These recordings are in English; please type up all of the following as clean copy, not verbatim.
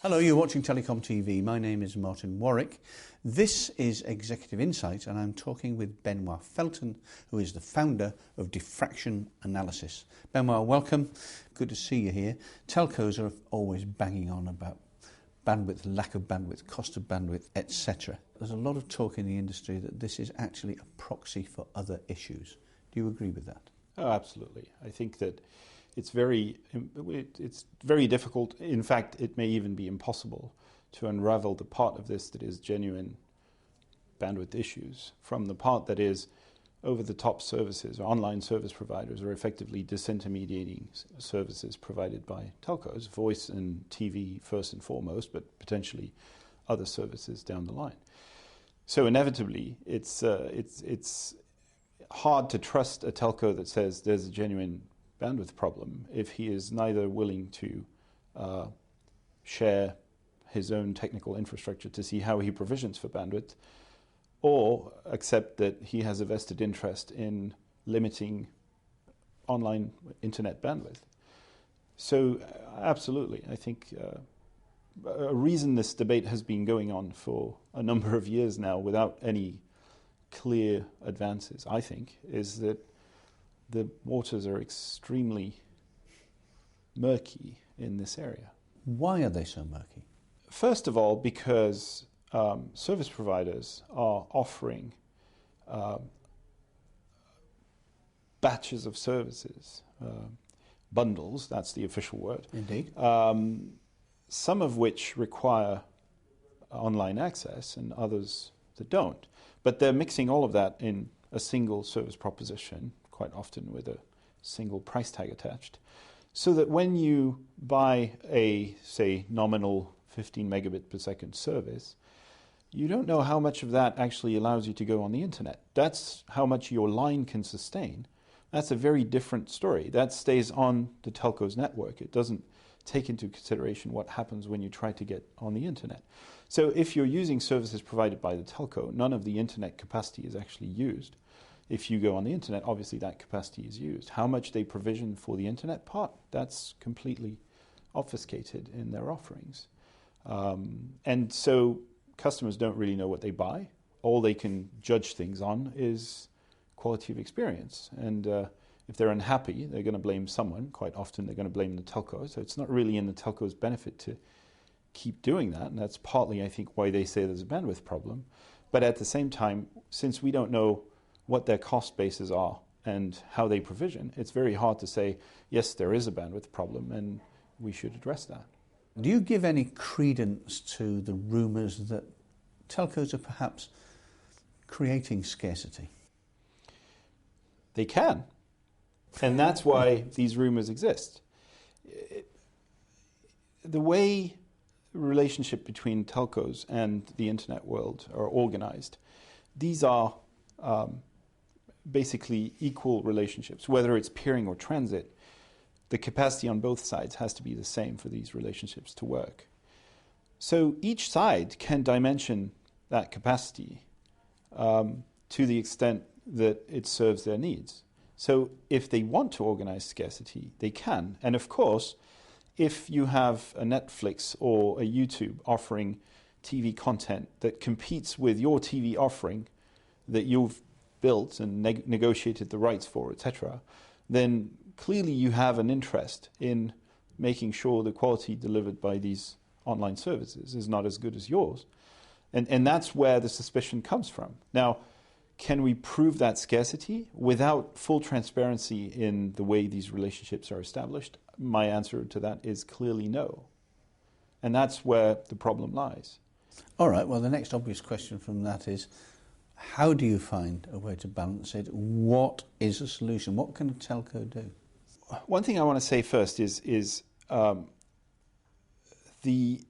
Hello, you're watching TelecomTV. My name is Martyn Warwick. This is Executive Insight, and I'm talking with Benoît Felten, who is the founder of Diffraction Analysis. Benoît, welcome. Good to see you here. Telcos are always banging on about bandwidth, lack of bandwidth, cost of bandwidth, etc. There's a lot of talk in the industry that this is actually a proxy for other issues. Do you agree with that? Oh, absolutely. I think that it's very difficult. In fact, it may even be impossible to unravel the part of this that is genuine bandwidth issues from the part that is over-the-top services or online service providers are effectively disintermediating services provided by telcos, voice and TV first and foremost, but potentially other services down the line. So inevitably, it's hard to trust a telco that says there's a genuine bandwidth problem if he is neither willing to share his own technical infrastructure to see how he provisions for bandwidth, or accept that he has a vested interest in limiting online internet bandwidth. So absolutely, I think a reason this debate has been going on for a number of years now without any clear advances, I think, is that the waters are extremely murky in this area. Why are they so murky? First of all, because service providers are offering batches of services, bundles, that's the official word. Indeed. Some of which require online access and others that don't. But they're mixing all of that in a single service proposition, quite often with a single price tag attached, so that when you buy a, say, nominal 15 megabit per second service, you don't know how much of that actually allows you to go on the internet. That's how much your line can sustain. That's a very different story. That stays on the telco's network. It doesn't take into consideration what happens when you try to get on the internet. So if you're using services provided by the telco, none of the internet capacity is actually used. If you go on the internet, obviously that capacity is used. How much they provision for the internet part, that's completely obfuscated in their offerings. And so customers don't really know what they buy. All they can judge things on is quality of experience. And if they're unhappy, they're going to blame someone. Quite often they're going to blame the telco. So it's not really in the telco's benefit to keep doing that. And that's partly, I think, why they say there's a bandwidth problem. But at the same time, since we don't know what their cost bases are and how they provision, it's very hard to say, yes, there is a bandwidth problem and we should address that. Do you give any credence to the rumours that telcos are perhaps creating scarcity? They can. And that's why these rumours exist. The way the relationship between telcos and the internet world are organized, these are basically equal relationships. Whether it's peering or transit, the capacity on both sides has to be the same for these relationships to work. So each side can dimension that capacity to the extent that it serves their needs. So if they want to organize scarcity, they can. And of course, if you have a Netflix or a YouTube offering TV content that competes with your TV offering that you've built and negotiated the rights for, etc., then clearly you have an interest in making sure the quality delivered by these online services is not as good as yours. And that's where the suspicion comes from. Now, can we prove that scarcity without full transparency in the way these relationships are established? My answer to that is clearly no. And that's where the problem lies. All right, well, the next obvious question from that is, how do you find a way to balance it? What is a solution? What can a telco do? One thing I want to say first is the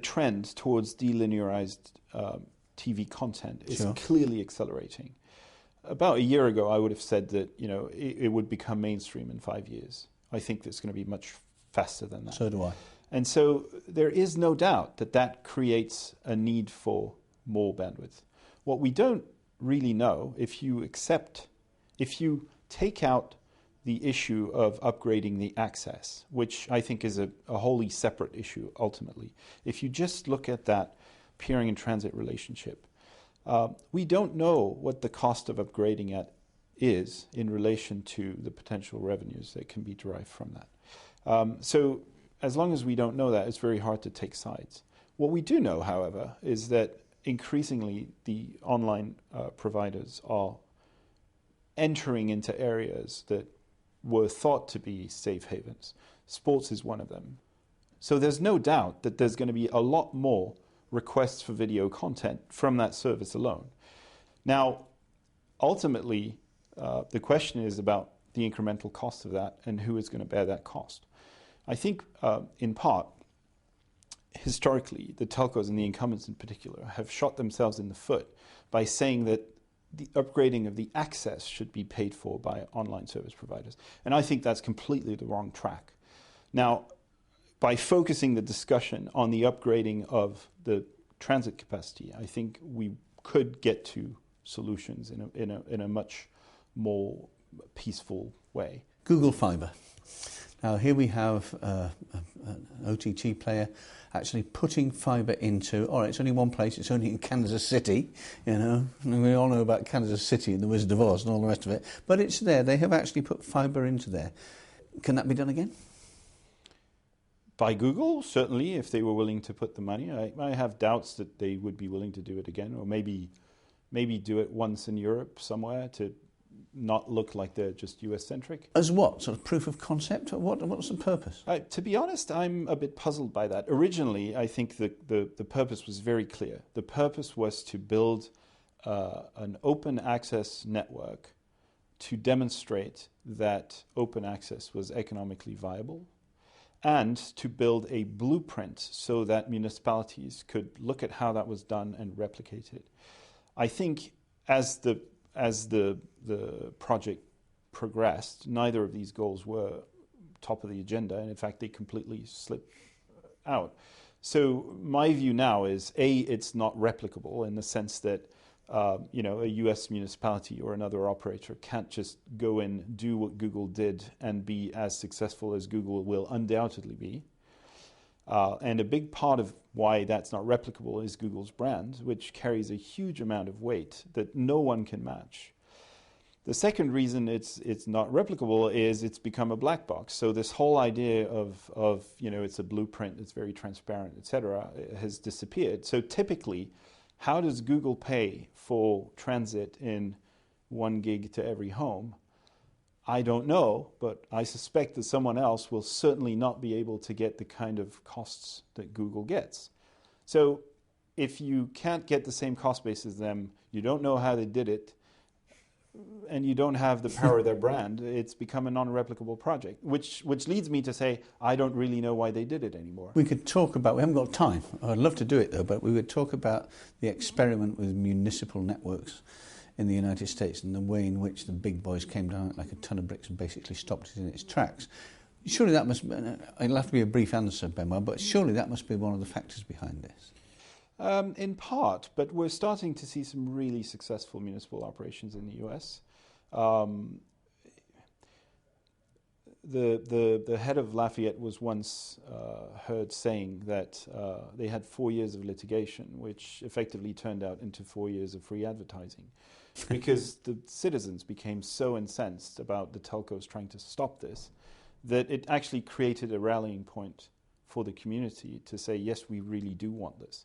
trend towards delinearized TV content is clearly accelerating. About a year ago, I would have said that it would become mainstream in 5 years. I think it's going to be much faster than that. So do I. And so there is no doubt that creates a need for more bandwidth. What we don't really know, if you take out the issue of upgrading the access, which I think is a wholly separate issue ultimately. If you just look at that peering and transit relationship, we don't know what the cost of upgrading it is in relation to the potential revenues that can be derived from that. So as long as we don't know that, it's very hard to take sides. What we do know, however, is that increasingly the online providers are entering into areas that were thought to be safe havens. Sports is one of them. So there's no doubt that there's going to be a lot more requests for video content from that service alone. Now, ultimately, the question is about the incremental cost of that and who is going to bear that cost. I think, in part, historically, the telcos and the incumbents in particular have shot themselves in the foot by saying that the upgrading of the access should be paid for by online service providers. And I think that's completely the wrong track. Now, by focusing the discussion on the upgrading of the transit capacity, I think we could get to solutions in a much more peaceful way. Google Fibre. Now here we have an OTT player actually putting fibre into, all right, it's only one place, it's only in Kansas City, you know, and we all know about Kansas City and the Wizard of Oz and all the rest of it, but it's there. They have actually put fibre into there. Can that be done again? By Google, certainly, if they were willing to put the money. I have doubts that they would be willing to do it again, or maybe do it once in Europe somewhere to not look like they're just US-centric. As what? Sort of proof of concept? What's the purpose? To be honest, I'm a bit puzzled by that. Originally, I think the purpose was very clear. The purpose was to build an open access network to demonstrate that open access was economically viable, and to build a blueprint so that municipalities could look at how that was done and replicate it. I think as the project progressed, neither of these goals were top of the agenda, and in fact they completely slipped out. So my view now is, A, it's not replicable in the sense that a US municipality or another operator can't just go in, do what Google did, and be as successful as Google will undoubtedly be. And a big part of why that's not replicable is Google's brand, which carries a huge amount of weight that no one can match. The second reason it's not replicable is it's become a black box. So this whole idea of it's a blueprint, it's very transparent, etc., has disappeared. So typically, how does Google pay for transit in 1 gig to every home? I don't know, but I suspect that someone else will certainly not be able to get the kind of costs that Google gets. So if you can't get the same cost base as them, you don't know how they did it, and you don't have the power of their brand, it's become a non-replicable project, which leads me to say I don't really know why they did it anymore. We could talk about, we haven't got time, I'd love to do it though, but we would talk about the experiment with municipal networks in the United States and the way in which the big boys came down like a ton of bricks and basically stopped it in its tracks. Surely that must be, it'll have to be a brief answer, Benoît, but surely that must be one of the factors behind this. In part, but we're starting to see some really successful municipal operations in the US. The head of Lafayette was once heard saying that they had 4 years of litigation, which effectively turned out into 4 years of free advertising, because the citizens became so incensed about the telcos trying to stop this that it actually created a rallying point for the community to say, yes, we really do want this.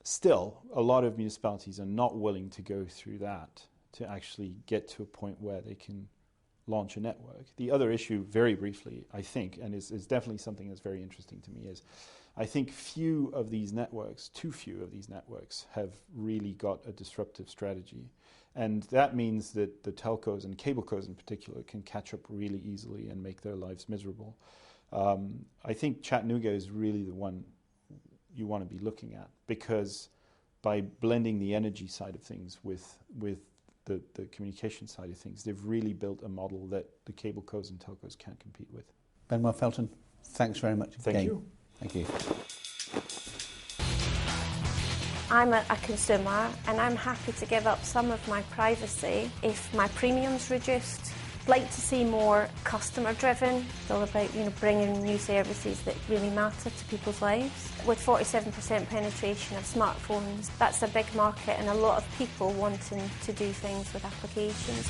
Still, a lot of municipalities are not willing to go through that to actually get to a point where they can launch a network. The other issue, very briefly, I think, and is definitely something that's very interesting to me, is I think too few of these networks have really got a disruptive strategy. And that means that the telcos and cablecos in particular can catch up really easily and make their lives miserable. I think Chattanooga is really the one you want to be looking at, because by blending the energy side of things with the communication side of things, they've really built a model that the cablecos and telcos can't compete with. Benoît Felten, thanks very much. Thank you. Thank you. I'm a consumer and I'm happy to give up some of my privacy if my premium's reduced. like to see more customer driven. It's all about bringing new services that really matter to people's lives. With 47% penetration of smartphones, that's a big market and a lot of people wanting to do things with applications.